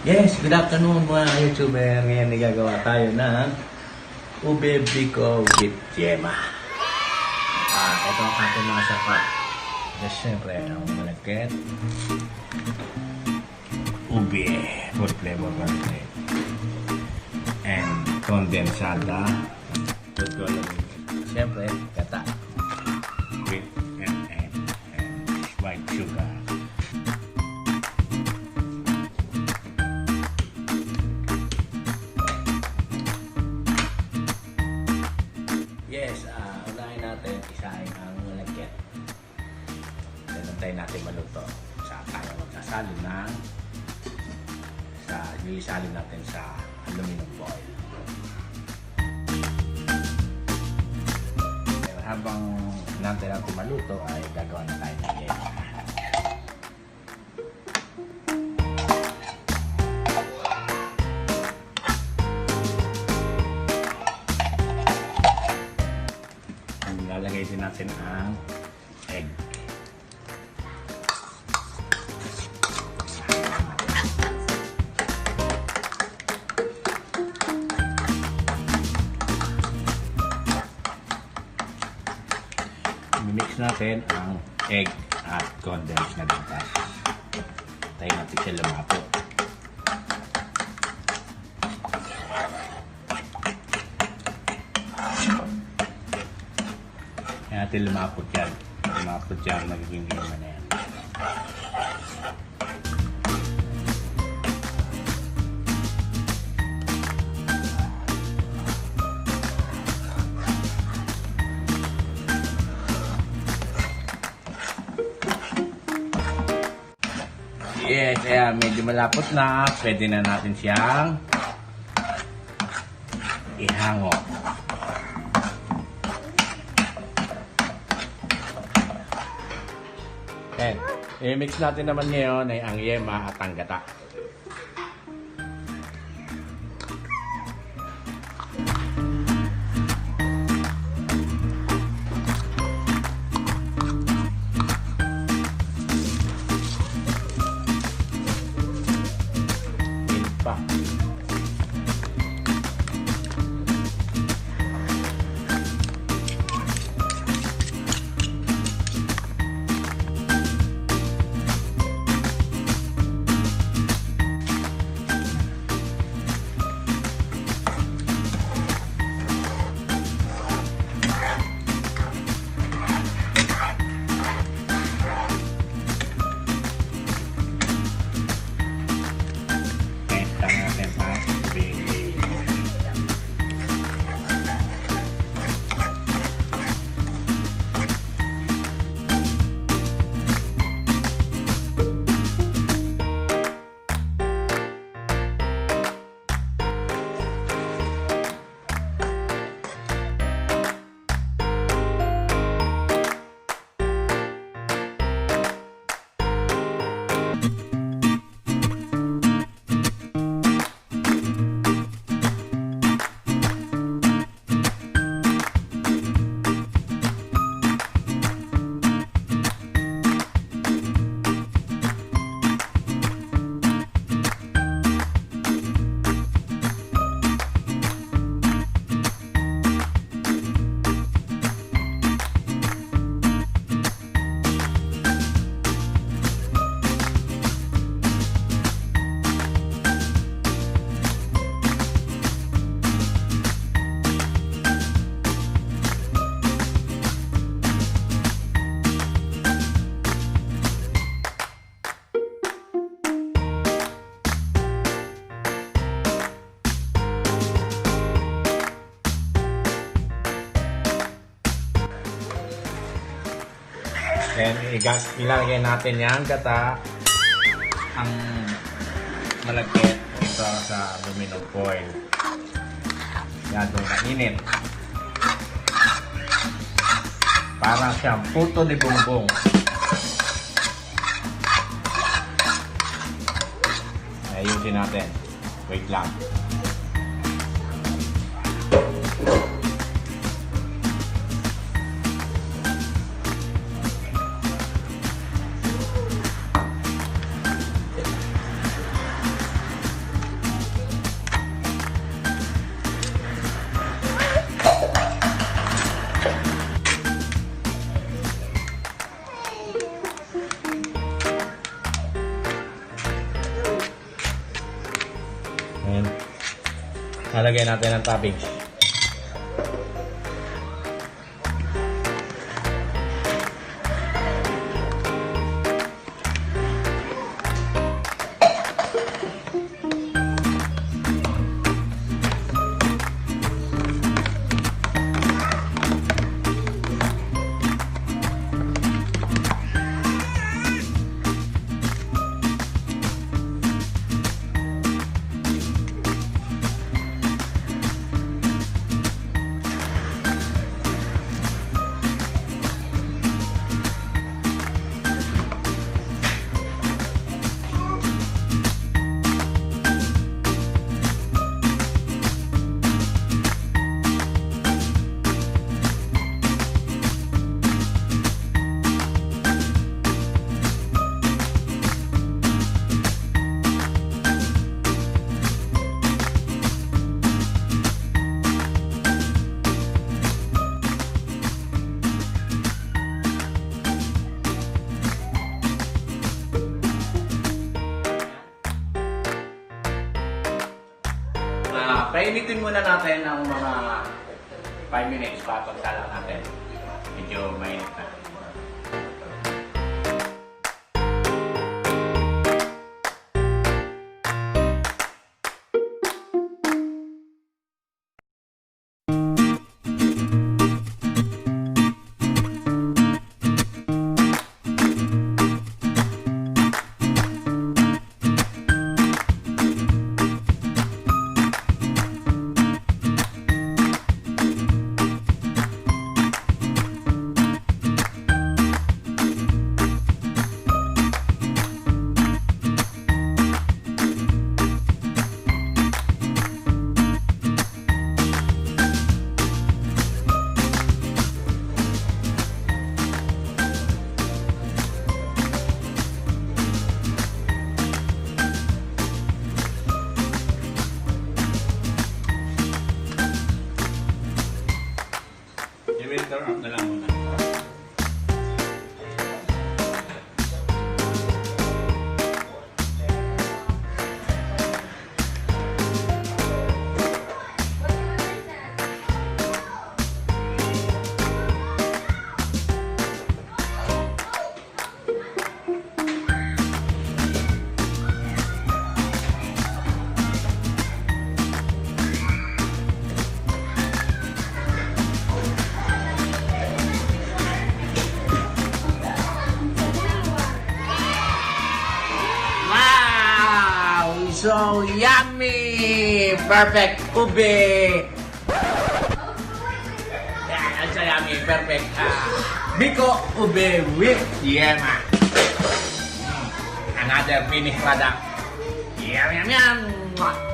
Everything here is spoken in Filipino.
Yes, good afternoon mga YouTuber. Ngayon nagagawa tayo ng Ube Biko with Yema. Ito ang ating mga sapa. Yes, syempre, ang malagkit. Ube, full flavor content. And condensada. Food coloring. Syempre, gata. With and white sugar. Yes, unahin natin isahin ang malagkit. Hintayin natin maluto. Tayo magsasalin ng ilisalin natin sa aluminum foil. Pero habang hinantay natin maluto ay gagawa na tayo ng yema. Lalagay din natin ang egg. I-mix natin ang egg at condensed na gatas. Tayo natin siya lumapo. Kaya natin lumapot yan. Lumapot yan, magiging yema na yan. Yes, kaya medyo malapot na. Pwede na natin siyang ihango. And, i-mix natin naman ngayon ay ang yema at ang gata. Pa. Then, ilalagay natin yung gata, ang malagkit ito sa aluminum foil. Gano'ng kainit. Para siyang puto de bongbong. Ayusin natin. Wait lang. Lalagay natin ng toppings. Painitin muna natin ng mga 5 minutes para pagsalang natin. Medyo mainit na. I-winter up na lang muna. So yummy! Perfect ube! Yan, so yummy, perfect. Biko ube with Yema. Another finished product. Yum, yum, yum!